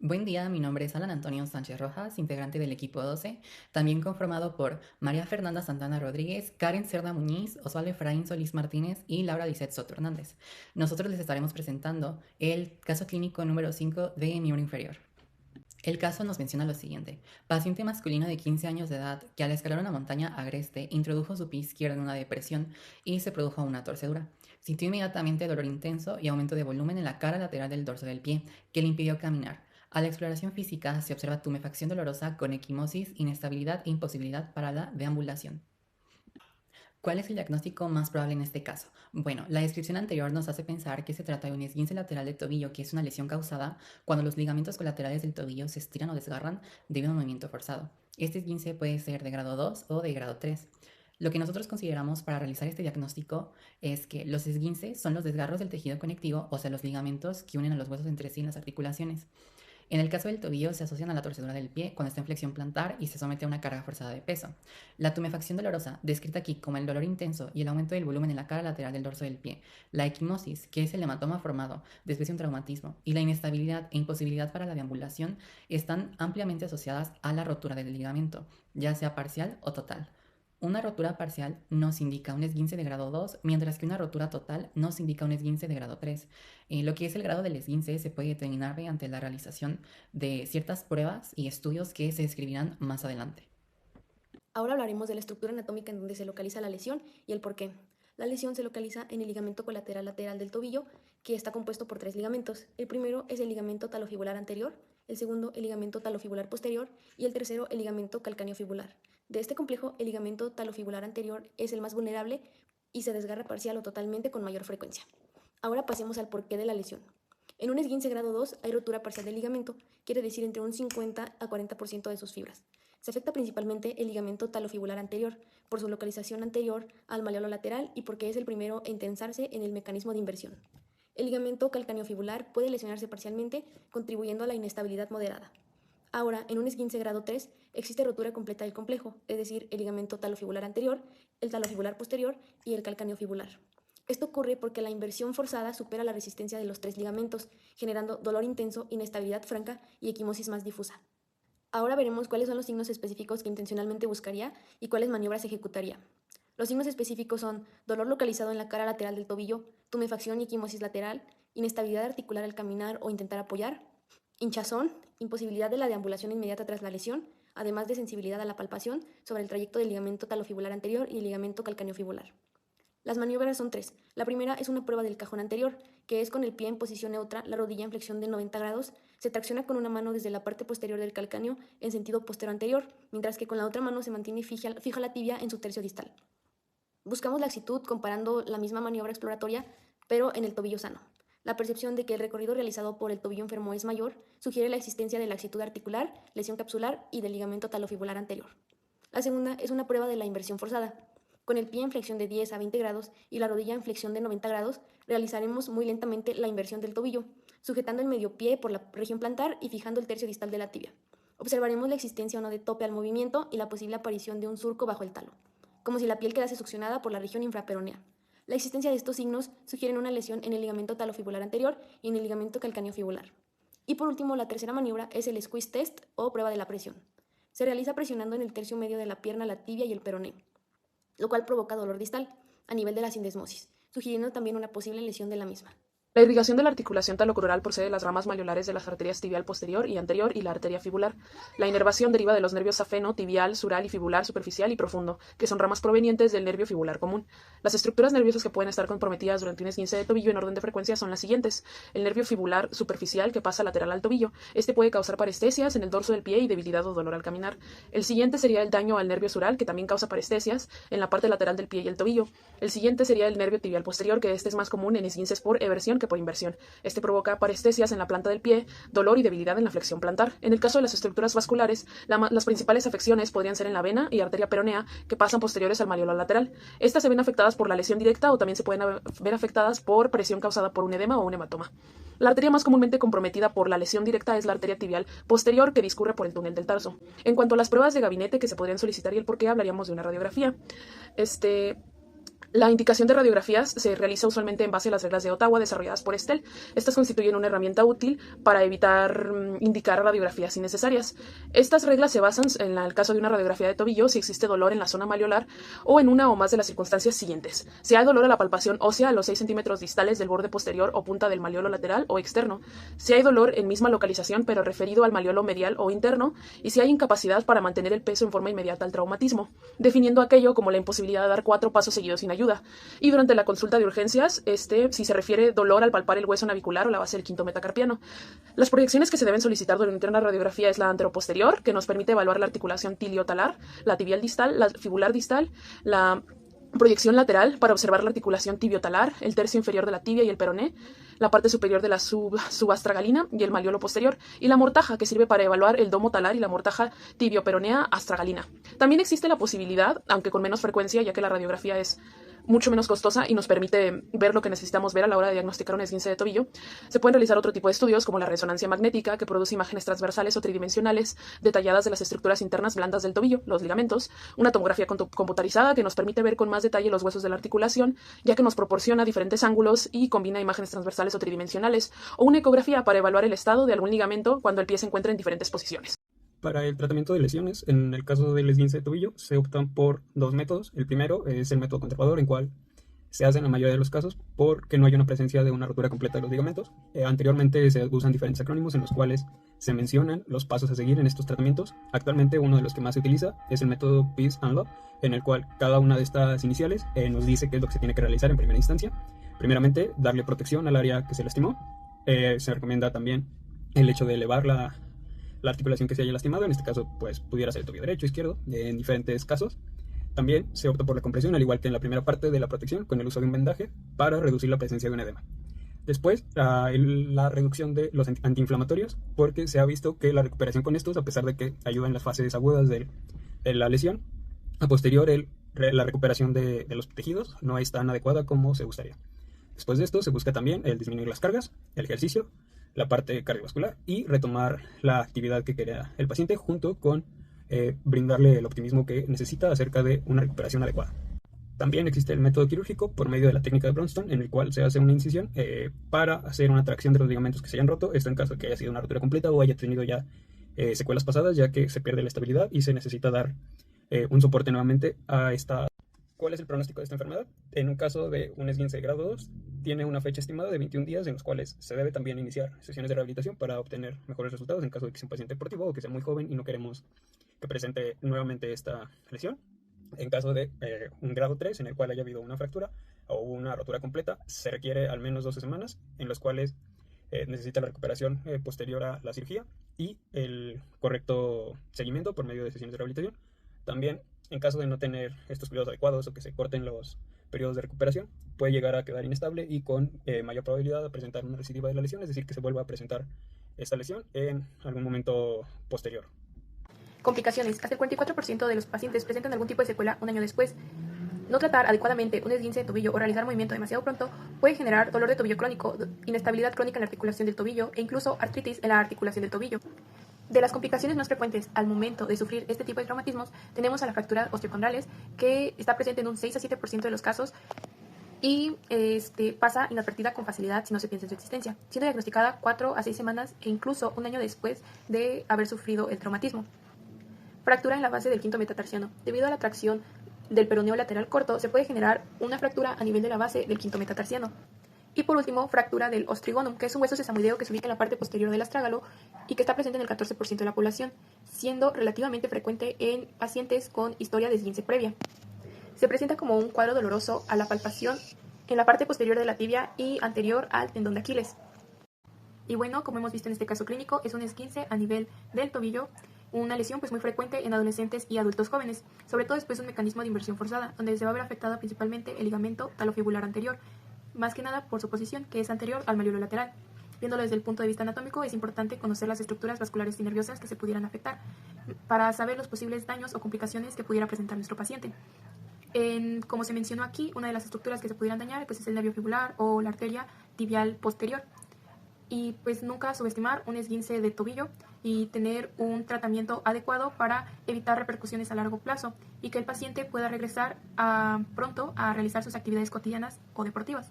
Buen día, mi nombre es Alan Antonio Sánchez Rojas, integrante del equipo 12, también conformado por María Fernanda Santana Rodríguez, Karen Cerda Muñiz, Osvaldo Efraín Solís Martínez y Laura Lisset Soto Hernández. Nosotros les estaremos presentando el caso clínico número 5 de miembro inferior. El caso nos menciona lo siguiente. Paciente masculino de 15 años de edad que al escalar una montaña agreste introdujo su pie izquierdo en una depresión y se produjo una torcedura. Sintió inmediatamente dolor intenso y aumento de volumen en la cara lateral del dorso del pie, que le impidió caminar. A la exploración física se observa tumefacción dolorosa con equimosis, inestabilidad e imposibilidad para la deambulación. ¿Cuál es el diagnóstico más probable en este caso? Bueno, la descripción anterior nos hace pensar que se trata de un esguince lateral del tobillo, que es una lesión causada cuando los ligamentos colaterales del tobillo se estiran o desgarran debido a un movimiento forzado. Este esguince puede ser de grado 2 o de grado 3. Lo que nosotros consideramos para realizar este diagnóstico es que los esguinces son los desgarros del tejido conectivo, o sea, los ligamentos que unen a los huesos entre sí en las articulaciones. En el caso del tobillo se asocian a la torcedura del pie cuando está en flexión plantar y se somete a una carga forzada de peso. La tumefacción dolorosa, descrita aquí como el dolor intenso y el aumento del volumen en la cara lateral del dorso del pie. La equimosis, que es el hematoma formado después de un traumatismo. Y la inestabilidad e imposibilidad para la deambulación están ampliamente asociadas a la rotura del ligamento, ya sea parcial o total. Una rotura parcial nos indica un esguince de grado 2, mientras que una rotura total nos indica un esguince de grado 3. Lo que es el grado del esguince se puede determinar mediante la realización de ciertas pruebas y estudios que se describirán más adelante. Ahora hablaremos de la estructura anatómica en donde se localiza la lesión y el por qué. La lesión se localiza en el ligamento colateral lateral del tobillo, que está compuesto por 3 ligamentos. El primero es el ligamento talofibular anterior, el segundo el ligamento talofibular posterior y el tercero el ligamento calcaneofibular. De este complejo, el ligamento talofibular anterior es el más vulnerable y se desgarra parcial o totalmente con mayor frecuencia. Ahora pasemos al porqué de la lesión. En un esguince grado 2 hay rotura parcial del ligamento, quiere decir entre un 50 a 40% de sus fibras. Se afecta principalmente el ligamento talofibular anterior, por su localización anterior al maleolo lateral y porque es el primero en tensarse en el mecanismo de inversión. El ligamento calcaneofibular puede lesionarse parcialmente, contribuyendo a la inestabilidad moderada. Ahora, en un esguince grado 3, existe rotura completa del complejo, es decir, el ligamento talofibular anterior, el talofibular posterior y el calcaneofibular. Esto ocurre porque la inversión forzada supera la resistencia de los 3 ligamentos, generando dolor intenso, inestabilidad franca y equimosis más difusa. Ahora veremos cuáles son los signos específicos que intencionalmente buscaría y cuáles maniobras ejecutaría. Los signos específicos son dolor localizado en la cara lateral del tobillo, tumefacción y equimosis lateral, inestabilidad articular al caminar o intentar apoyar, hinchazón, imposibilidad de la deambulación inmediata tras la lesión, además de sensibilidad a la palpación sobre el trayecto del ligamento talofibular anterior y el ligamento calcaneofibular. Las maniobras son 3. La primera es una prueba del cajón anterior, que es con el pie en posición neutra, la rodilla en flexión de 90 grados, se tracciona con una mano desde la parte posterior del calcáneo en sentido postero anterior, mientras que con la otra mano se mantiene fija la tibia en su tercio distal. Buscamos laxitud comparando la misma maniobra exploratoria, pero en el tobillo sano. La percepción de que el recorrido realizado por el tobillo enfermo es mayor sugiere la existencia de laxitud articular, lesión capsular y del ligamento talofibular anterior. La segunda es una prueba de la inversión forzada. Con el pie en flexión de 10 a 20 grados y la rodilla en flexión de 90 grados, realizaremos muy lentamente la inversión del tobillo, sujetando el medio pie por la región plantar y fijando el tercio distal de la tibia. Observaremos la existencia o no de tope al movimiento y la posible aparición de un surco bajo el talo, como si la piel quedase succionada por la región infraperonea. La existencia de estos signos sugieren una lesión en el ligamento talofibular anterior y en el ligamento calcaneofibular. Y por último, la tercera maniobra es el squeeze test o prueba de la presión. Se realiza presionando en el tercio medio de la pierna, la tibia y el peroné, lo cual provoca dolor distal a nivel de la sindesmosis, sugiriendo también una posible lesión de la misma. La irrigación de la articulación talocrural procede de las ramas maleolares de las arterias tibial posterior y anterior y la arteria fibular. La inervación deriva de los nervios safeno, tibial, sural y fibular superficial y profundo, que son ramas provenientes del nervio fibular común. Las estructuras nerviosas que pueden estar comprometidas durante un esguince de tobillo en orden de frecuencia son las siguientes. El nervio fibular superficial, que pasa lateral al tobillo. Este puede causar parestesias en el dorso del pie y debilidad o dolor al caminar. El siguiente sería el daño al nervio sural, que también causa parestesias en la parte lateral del pie y el tobillo. El siguiente sería el nervio tibial posterior, que este es más común en esguinces por eversión que por inversión. Este provoca parestesias en la planta del pie, dolor y debilidad en la flexión plantar. En el caso de las estructuras vasculares, las principales afecciones podrían ser en la vena y arteria peronea, que pasan posteriores al maleolo lateral. Estas se ven afectadas por la lesión directa o también se pueden ver afectadas por presión causada por un edema o un hematoma. La arteria más comúnmente comprometida por la lesión directa es la arteria tibial posterior, que discurre por el túnel del tarso. En cuanto a las pruebas de gabinete que se podrían solicitar y el por qué, hablaríamos de una radiografía. La indicación de radiografías se realiza usualmente en base a las reglas de Ottawa desarrolladas por Estelle. Estas constituyen una herramienta útil para evitar indicar radiografías innecesarias. Estas reglas se basan en el caso de una radiografía de tobillo si existe dolor en la zona malleolar o en una o más de las circunstancias siguientes. Si hay dolor a la palpación ósea a los 6 centímetros distales del borde posterior o punta del malleolo lateral o externo. Si hay dolor en misma localización pero referido al malleolo medial o interno. Y si hay incapacidad para mantener el peso en forma inmediata al traumatismo, definiendo aquello como la imposibilidad de dar 4 pasos seguidos sin ayuda. Y durante la consulta de urgencias, si se refiere dolor al palpar el hueso navicular o la base del quinto metacarpiano. Las proyecciones que se deben solicitar durante una radiografía es la anteroposterior, que nos permite evaluar la articulación tiliotalar, la tibial distal, la fibular distal, la proyección lateral para observar la articulación tibiotalar, el tercio inferior de la tibia y el peroné, la parte superior de la subastragalina y el malleolo posterior, y la mortaja, que sirve para evaluar el domo talar y la mortaja tibioperonea astragalina. También existe la posibilidad, aunque con menos frecuencia, ya que la radiografía es mucho menos costosa y nos permite ver lo que necesitamos ver a la hora de diagnosticar un esguince de tobillo. Se pueden realizar otro tipo de estudios como la resonancia magnética, que produce imágenes transversales o tridimensionales detalladas de las estructuras internas blandas del tobillo, los ligamentos, una tomografía computarizada que nos permite ver con más detalle los huesos de la articulación, ya que nos proporciona diferentes ángulos y combina imágenes transversales o tridimensionales, o una ecografía para evaluar el estado de algún ligamento cuando el pie se encuentra en diferentes posiciones. Para el tratamiento de lesiones, en el caso del esguince de tobillo, se optan por 2 métodos. El primero es el método conservador, en cual se hace en la mayoría de los casos porque no hay una presencia de una rotura completa de los ligamentos. Anteriormente se usan diferentes acrónimos en los cuales se mencionan los pasos a seguir en estos tratamientos. Actualmente uno de los que más se utiliza es el método Peace and Love, en el cual cada una de estas iniciales nos dice qué es lo que se tiene que realizar en primera instancia. Primeramente, darle protección al área que se lastimó. Se recomienda también el hecho de elevar la articulación que se haya lastimado. En este caso, pues pudiera ser el tobillo derecho, izquierdo, en diferentes casos. También se opta por la compresión, al igual que en la primera parte de la protección, con el uso de un vendaje para reducir la presencia de un edema. Después, la reducción de los antiinflamatorios, porque se ha visto que la recuperación con estos, a pesar de que ayudan en las fases agudas de la lesión, a posterior la recuperación de los tejidos no es tan adecuada como se gustaría. Después de esto, se busca también el disminuir las cargas, el ejercicio, la parte cardiovascular y retomar la actividad que quería el paciente, junto con brindarle el optimismo que necesita acerca de una recuperación adecuada. También existe el método quirúrgico por medio de la técnica de Bronston, en el cual se hace una incisión para hacer una tracción de los ligamentos que se hayan roto, esto en caso de que haya sido una rotura completa o haya tenido ya secuelas pasadas, ya que se pierde la estabilidad y se necesita dar un soporte nuevamente a esta. ¿Cuál es el pronóstico de esta enfermedad? En un caso de un esguince de grado 2, tiene una fecha estimada de 21 días en los cuales se debe también iniciar sesiones de rehabilitación para obtener mejores resultados en caso de que sea un paciente deportivo o que sea muy joven y no queremos que presente nuevamente esta lesión. En caso de un grado 3 en el cual haya habido una fractura o una rotura completa, se requiere al menos 12 semanas en las cuales necesita la recuperación posterior a la cirugía y el correcto seguimiento por medio de sesiones de rehabilitación. También, en caso de no tener estos cuidados adecuados o que se corten los periodos de recuperación, puede llegar a quedar inestable y con mayor probabilidad de presentar una recidiva de la lesión, es decir, que se vuelva a presentar esta lesión en algún momento posterior. Complicaciones. Hasta el 44% de los pacientes presentan algún tipo de secuela un año después. No tratar adecuadamente un esguince de tobillo o realizar movimiento demasiado pronto puede generar dolor de tobillo crónico, inestabilidad crónica en la articulación del tobillo e incluso artritis en la articulación del tobillo. De las complicaciones más frecuentes al momento de sufrir este tipo de traumatismos, tenemos a la fractura osteocondrales, que está presente en un 6 a 7% de los casos y pasa inadvertida con facilidad si no se piensa en su existencia, siendo diagnosticada 4 a 6 semanas e incluso un año después de haber sufrido el traumatismo. Fractura en la base del quinto metatarsiano. Debido a la tracción del peroneo lateral corto, se puede generar una fractura a nivel de la base del quinto metatarsiano. Y por último, fractura del ostrigonum, que es un hueso sesamoideo que se ubica en la parte posterior del astrágalo y que está presente en el 14% de la población, siendo relativamente frecuente en pacientes con historia de esguince previa. Se presenta como un cuadro doloroso a la palpación en la parte posterior de la tibia y anterior al tendón de Aquiles. Y bueno, como hemos visto en este caso clínico, es un esguince a nivel del tobillo, una lesión pues muy frecuente en adolescentes y adultos jóvenes, sobre todo después de un mecanismo de inversión forzada, donde se va a ver afectado principalmente el ligamento talofibular anterior, más que nada por su posición, que es anterior al malleolo lateral. Viéndolo desde el punto de vista anatómico, es importante conocer las estructuras vasculares y nerviosas que se pudieran afectar, para saber los posibles daños o complicaciones que pudiera presentar nuestro paciente. Como se mencionó aquí, una de las estructuras que se pudieran dañar pues es el nervio fibular o la arteria tibial posterior. y pues nunca subestimar un esguince de tobillo y tener un tratamiento adecuado para evitar repercusiones a largo plazo y que el paciente pueda regresar pronto a realizar sus actividades cotidianas o deportivas.